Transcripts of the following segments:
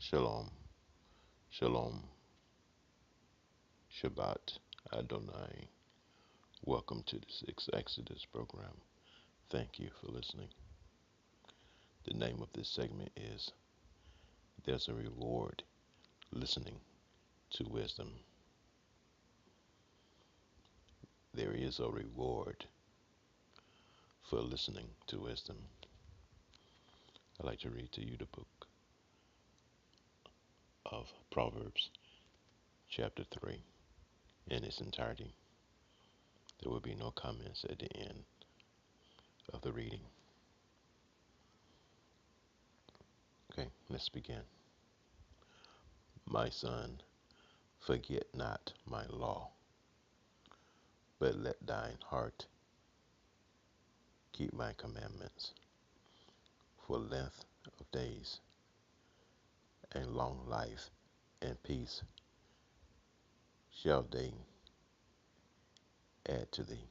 Shalom, Shalom, Shabbat Adonai. Welcome to the Sixth Exodus program. Thank you for listening. The name of this segment is There's a Reward Listening to Wisdom. There is a reward for listening to wisdom. I'd like to read to you the book of Proverbs, chapter 3, in its entirety. There will be no comments at the end of the reading. Okay, let's begin. My son, forget not my law, but let thine heart keep my commandments. For length of days and long life and peace shall they add to thee.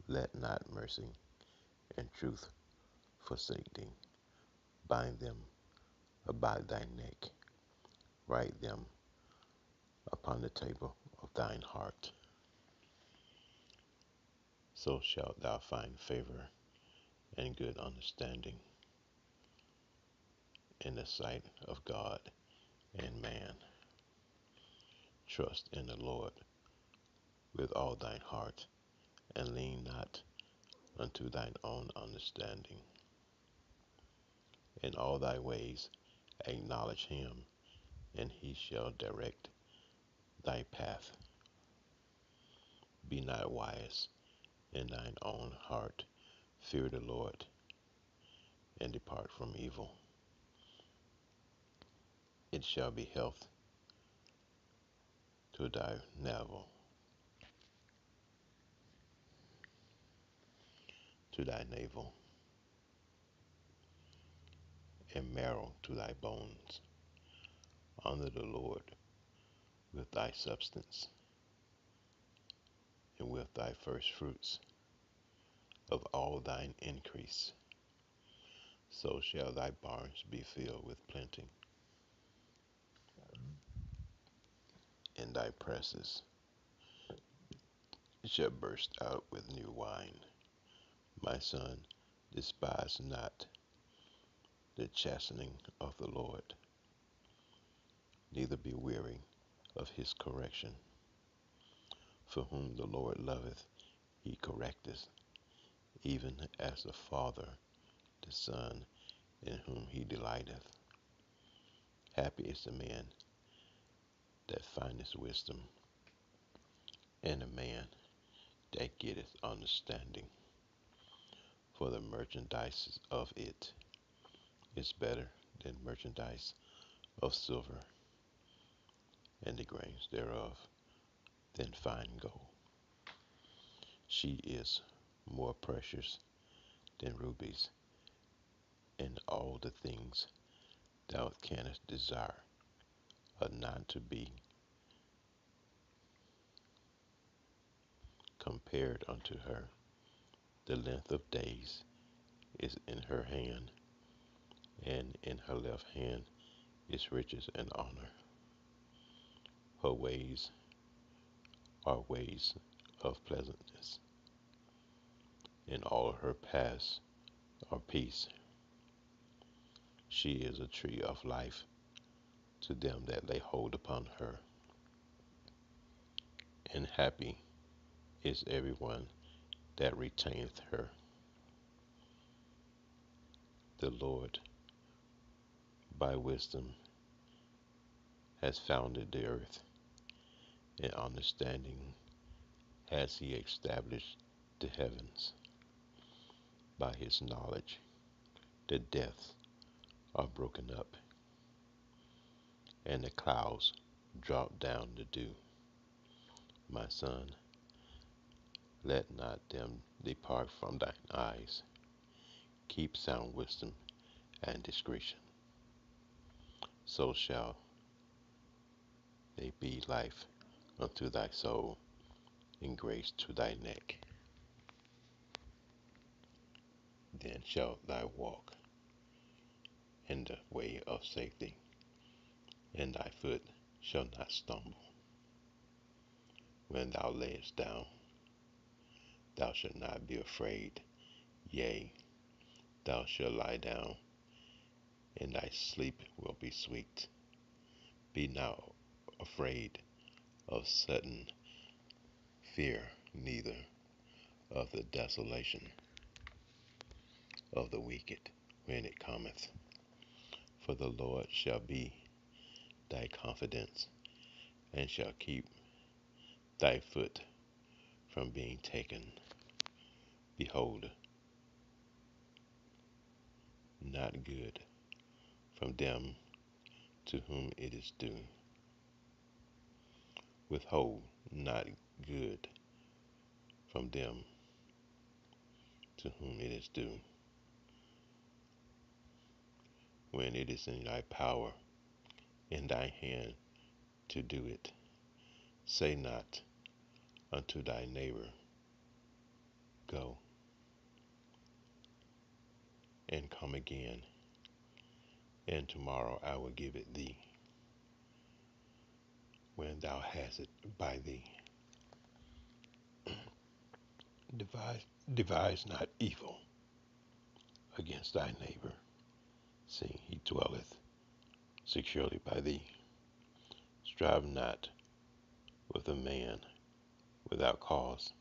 Let not mercy and truth forsake thee. Bind them about thy neck. Write them upon the table of thine heart. So shalt thou find favor and good understanding in the sight of God and man. Trust in the Lord with all thine heart, and lean not unto thine own understanding. In all thy ways acknowledge him, and he shall direct thy path. Be not wise in thine own heart. Fear the Lord, and depart from evil. It shall be health to thy navel, and marrow to thy bones. Honor the Lord with thy substance, and with thy first fruits of all thine increase. So shall thy barns be filled with plenty, and thy presses shall burst out with new wine. My son, despise not the chastening of the Lord, neither be weary of his correction. For whom the Lord loveth, he correcteth, even as the Father the Son, in whom he delighteth. Happy is the man that findeth wisdom, and the man that getteth understanding. For the merchandise of it is better than merchandise of silver, and the grains thereof than fine gold. She is more precious than rubies, and all the things thou canst desire are not to be compared unto her. The length of days is in her hand, and in her left hand is riches and honor. Her ways are ways of pleasantness, and all her paths are peace. She is a tree of life to them that lay hold upon her, and happy is everyone that retaineth her. The Lord by wisdom has founded the earth, and understanding has he established the heavens. By his knowledge the depths are broken up, and the clouds drop down the dew. My son, let not them depart from thine eyes. Keep sound wisdom and discretion. So shall they be life unto thy soul, and grace to thy neck. Then shalt thou walk in the way of safety, and thy foot shall not stumble. When thou layest down, thou shalt not be afraid. Yea, thou shalt lie down, and thy sleep will be sweet. Be not afraid of sudden fear, neither of the desolation of the wicked when it cometh. For the Lord shall be thy confidence, and shall keep thy foot from being taken. Behold, not good from them to whom it is due. Withhold not good from them to whom it is due, when it is in thy power, in thy hand to do it. Say not unto thy neighbor, Go, and come again, and tomorrow I will give it thee, when thou hast it by thee. Devise not evil against thy neighbor, seeing he dwelleth securely by thee. Strive not with a man without cause,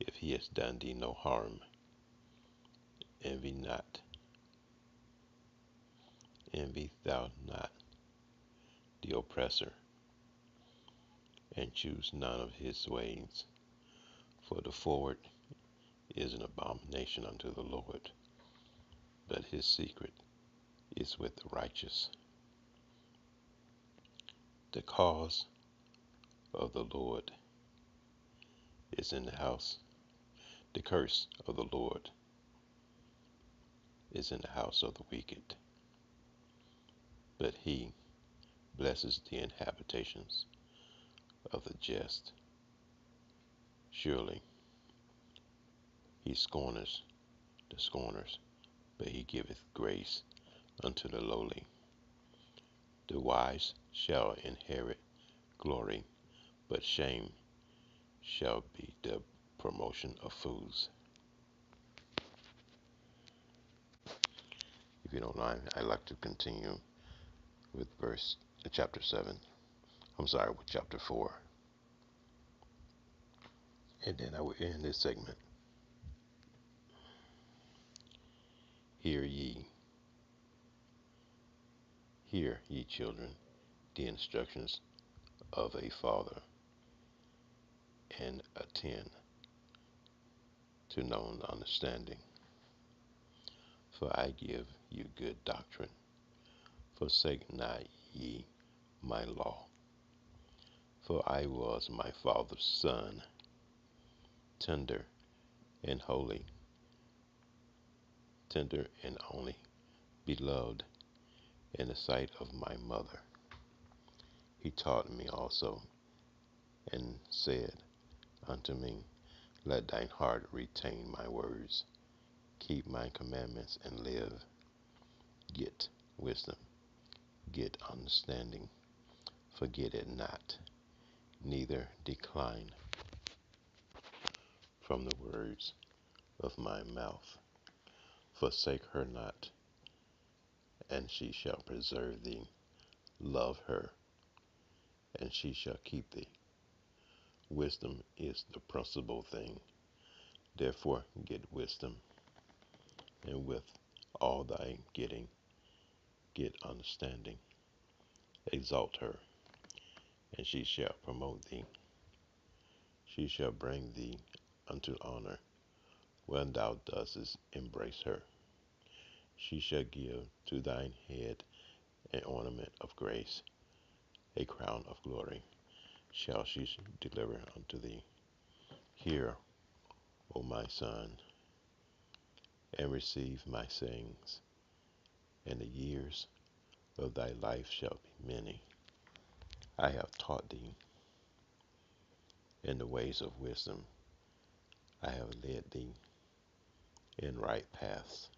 if he has done thee no harm. Envy not, envy thou not the oppressor, and choose none of his ways. For the forward is an abomination unto the Lord, but his secret is with the righteous. The cause of the Lord is in the house. The curse of the Lord is in the house of the wicked, but he blesses the habitations of the just. Surely he scorneth the scorners, but he giveth grace unto the lowly. The wise shall inherit glory, but shame shall be the promotion of fools. If you don't mind, I'd like to continue with chapter 7. I'm sorry, with chapter 4. And then I will end this segment. Hear ye children, the instructions of a father, and attend to known understanding. For I give you good doctrine. Forsake not ye my law. For I was my father's son, tender and holy, tender and only, beloved in the sight of my mother. He taught me also, and said unto me, Let thine heart retain my words, keep my commandments, and live. Get wisdom, get understanding, forget it not, neither decline from the words of my mouth. Forsake her not, and she shall preserve thee. Love her, and she shall keep thee. Wisdom is the principal thing. Therefore get wisdom, and with all thy getting, get understanding. Exalt her, and she shall promote thee. She shall bring thee unto honor when thou dost embrace her. She shall give to thine head an ornament of grace, a crown of glory shall she deliver unto thee. Hear, O my son, and receive my sayings, and the years of thy life shall be many. I have taught thee in the ways of wisdom. I have led thee in right paths.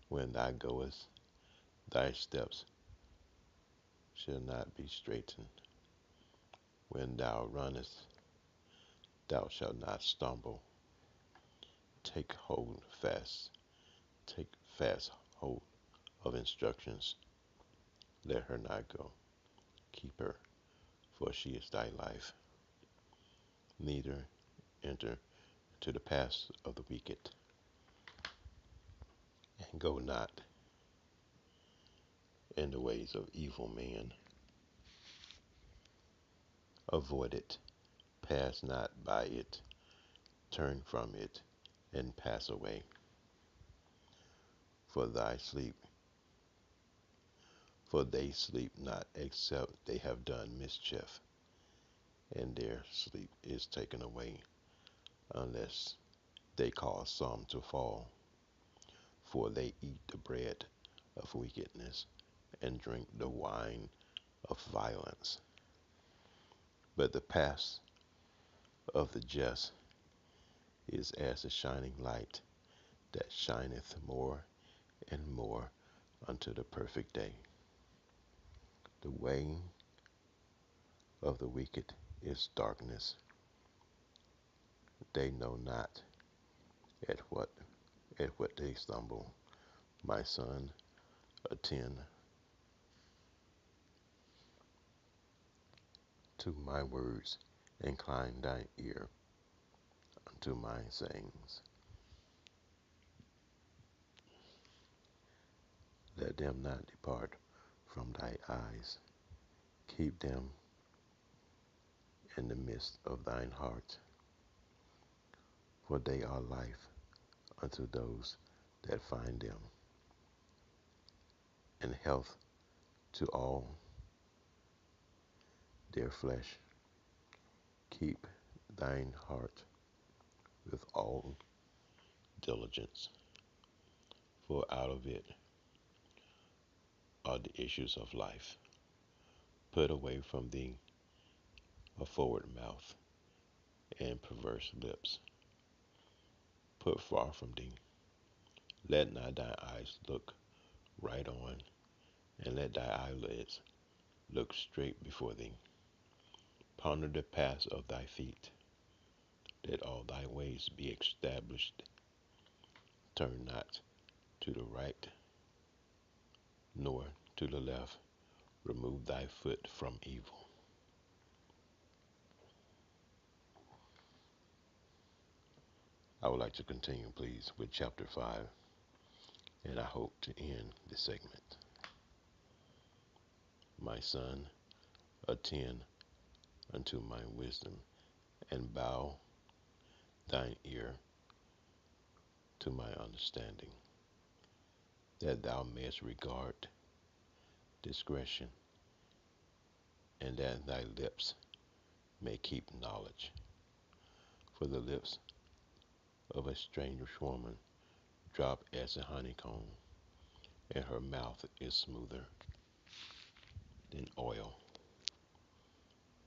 When thou goest, thy steps shall not be straitened. When thou runnest, thou shalt not stumble. Take hold fast, take fast hold of instructions. Let her not go. Keep her, for she is thy life. Neither enter to the paths of the wicked, and go not in the ways of evil men. Avoid it, pass not by it, turn from it, and pass away. For thy sleep, for they sleep not, except they have done mischief, and their sleep is taken away, unless they cause some to fall. For they eat the bread of wickedness, and drink the wine of violence. But the path of the just is as a shining light that shineth more and more unto the perfect day. The way of the wicked is darkness. They know not at what they stumble. My son, attend to my words, incline thine ear unto my sayings. Let them not depart from thy eyes. Keep them in the midst of thine heart, for they are life unto those that find them, and health to all their flesh. Keep thine heart with all diligence, for out of it are the issues of life. Put away from thee a forward mouth and perverse lips. Put far from thee. Let not thy eyes look right on, and let thy eyelids look straight before thee. Ponder the paths of thy feet, that all thy ways be established. Turn not to the right, nor to the left. Remove thy foot from evil. I would like to continue, please, with chapter 5, and I hope to end the segment. My son, attend unto my wisdom, and bow thine ear to my understanding, that thou mayest regard discretion, and that thy lips may keep knowledge. For the lips of a strange woman drop as a honeycomb, and her mouth is smoother than oil,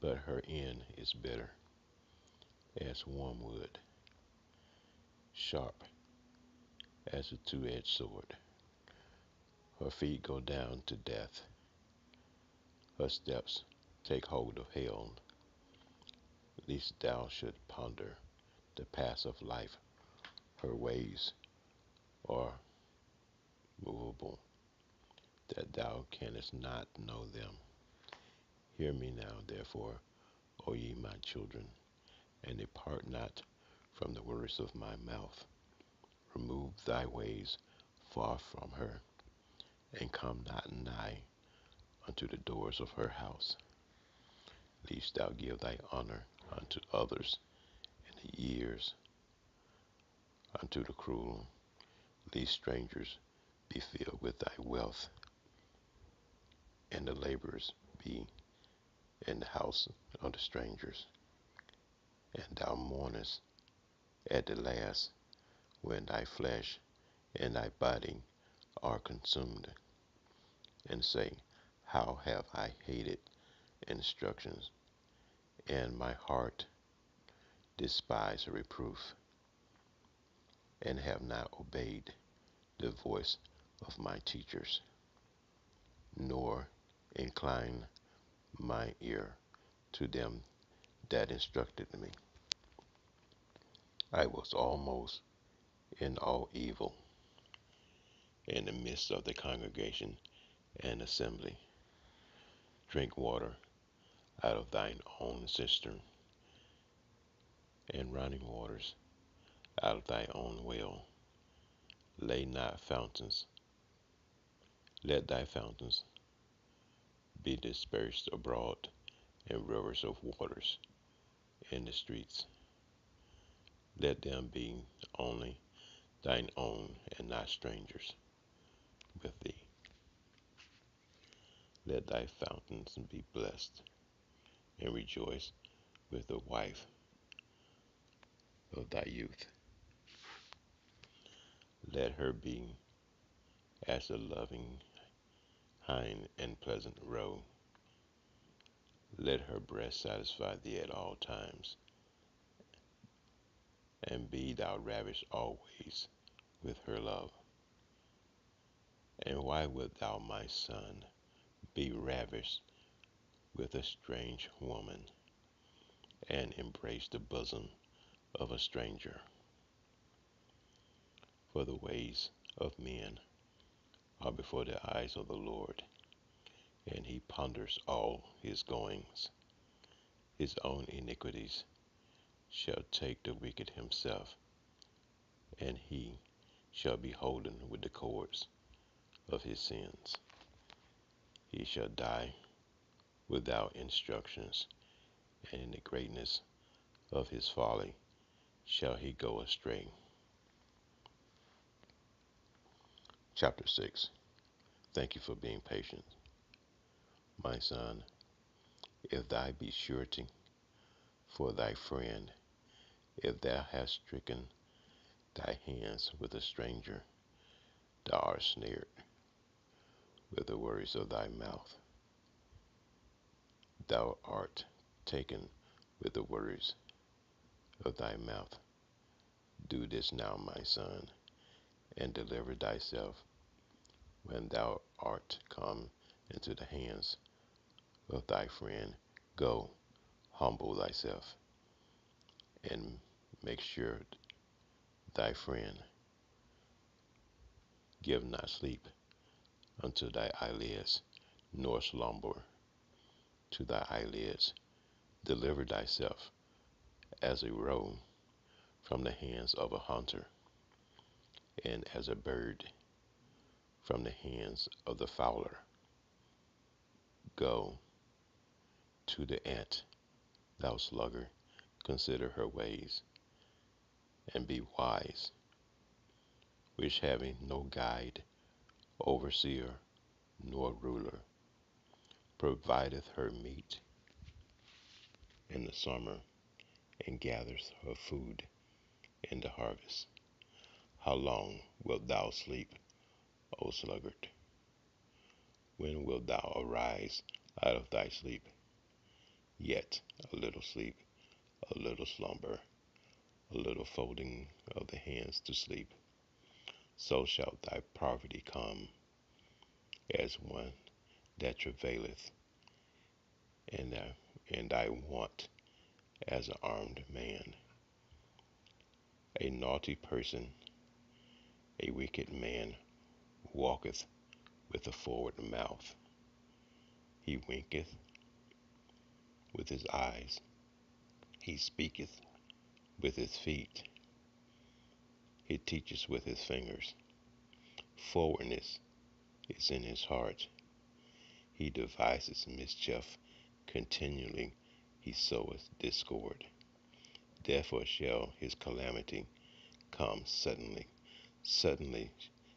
but her end is bitter as wormwood, sharp as a two-edged sword. Her feet go down to death, her steps take hold of hell, lest thou should ponder the paths of life. Her ways are movable, that thou canst not know them. Hear me now, therefore, O ye my children, and depart not from the words of my mouth. Remove thy ways far from her, and come not nigh unto the doors of her house, lest thou give thy honor unto others, and the years unto the cruel, lest strangers be filled with thy wealth, and the laborers be in the house of the strangers. And thou mournest at the last, when thy flesh and thy body are consumed, and say, how have I hated instructions, and my heart despised reproof, and have not obeyed the voice of my teachers, nor incline my ear to them that instructed me. I was almost in all evil in the midst of the congregation and assembly. Drink water out of thine own cistern, and running waters out of thy own well. Lay not fountains, let thy fountains be dispersed abroad, and rivers of waters in the streets. Let them be only thine own, and not strangers with thee. Let thy fountains be blessed, and rejoice with the wife of thy youth. Let her be as a loving hind and pleasant roe. Let her breast satisfy thee at all times, and be thou ravished always with her love. And why wilt thou, my son, be ravished with a strange woman, and embrace the bosom of a stranger? For the ways of men are before the eyes of the Lord, and he ponders all his goings. His own iniquities shall take the wicked himself, and he shall be holden with the cords of his sins. He shall die without instructions, and in the greatness of his folly shall he go astray. Chapter 6. Thank you for being patient. My son, if thou be surety for thy friend, if thou hast stricken thy hands with a stranger, thou art snared with the words of thy mouth. Thou art taken with the words of thy mouth. Do this now, my son, and deliver thyself when thou art come into the hands of thy friend. Go, humble thyself, and make sure thy friend. Give not sleep unto thy eyelids, nor slumber to thy eyelids. Deliver thyself as a roe from the hands of a hunter, and as a bird from the hands of the fowler. Go to the ant, thou sluggard, consider her ways, and be wise, which having no guide, overseer, nor ruler, provideth her meat in the summer, and gathers her food in the harvest. How long wilt thou sleep, O sluggard? When wilt thou arise out of thy sleep? Yet a little sleep, a little slumber, a little folding of the hands to sleep. So shall thy poverty come as one that travaileth, and thy want as an armed man. A naughty person, a wicked man, walketh with a forward mouth. He winketh with his eyes. He speaketh with his feet. He teacheth with his fingers. Forwardness is in his heart. He devises mischief continually. He soweth discord. Therefore shall his calamity come suddenly. Suddenly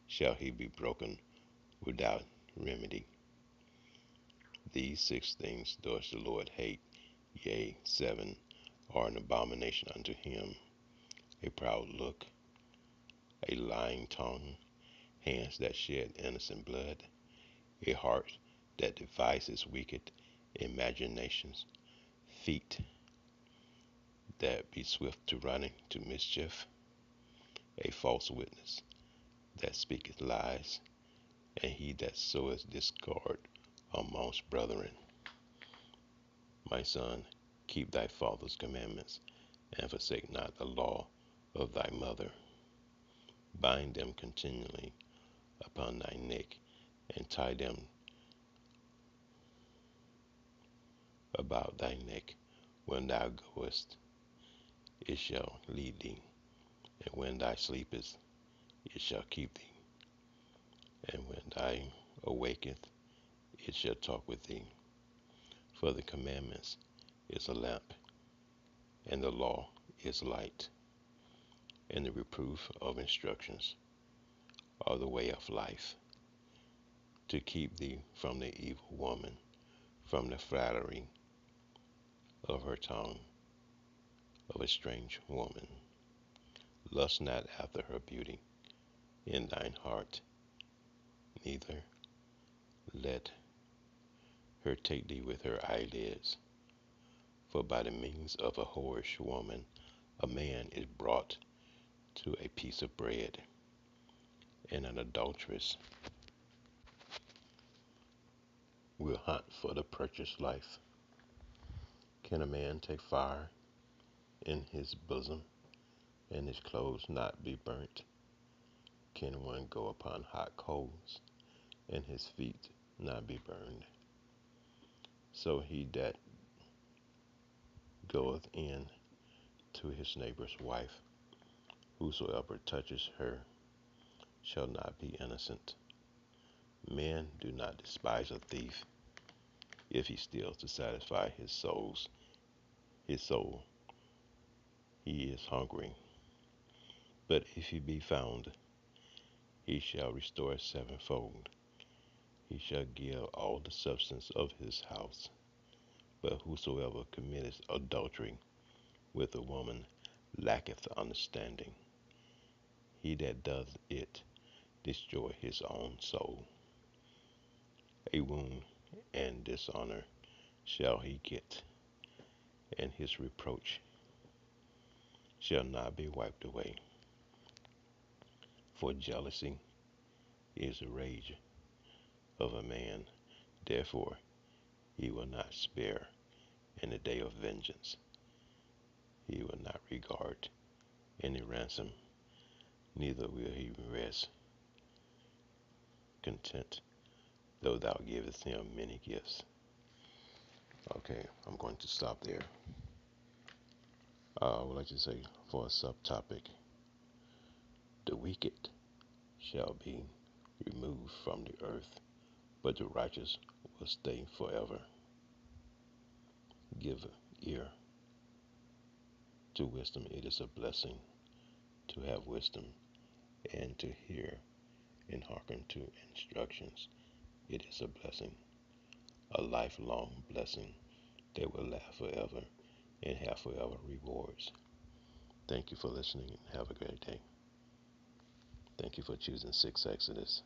shall he be broken without remedy. These 6 things doth the Lord hate, yea, 7 are an abomination unto him: a proud look, a lying tongue, hands that shed innocent blood, a heart that devises wicked imaginations, feet that be swift to running to mischief, a false witness that speaketh lies, and he that soweth discord amongst brethren. My son, keep thy father's commandments, and forsake not the law of thy mother. Bind them continually upon thy neck, and tie them about thy neck. When thou goest, it shall lead thee, and when thou sleepest, it shall keep thee. And when thou awakest, it shall talk with thee. For the commandments is a lamp, and the law is light, and the reproof of instructions are the way of life, to keep thee from the evil woman, from the flattery of her tongue, of a strange woman. Lust not after her beauty in thine heart, neither let her take thee with her eyelids. For by the means of a whorish woman a man is brought to a piece of bread, and an adulteress will hunt for the purchased life. Can a man take fire in his bosom, and his clothes not be burnt? Can one go upon hot coals, and his feet not be burned? So he that goeth in to his neighbor's wife, whosoever touches her shall not be innocent. Men, do not despise a thief, if he steals to satisfy his soul. He is hungry. But if he be found, he shall restore sevenfold. He shall give all the substance of his house. But whosoever committeth adultery with a woman lacketh understanding. He that doth it destroy his own soul. A wound and dishonor shall he get, and his reproach shall not be wiped away. For jealousy is the rage of a man, therefore he will not spare in the day of vengeance. He will not regard any ransom, neither will he rest content, though thou givest him many gifts. Okay, I'm going to stop there. I would like to say for a subtopic, the wicked shall be removed from the earth, but the righteous will stay forever. Give ear to wisdom. It is a blessing to have wisdom, and to hear and hearken to instructions. It is a blessing, a lifelong blessing that will last forever and have forever rewards. Thank you for listening, and have a great day. Thank you for choosing 6 Exodus.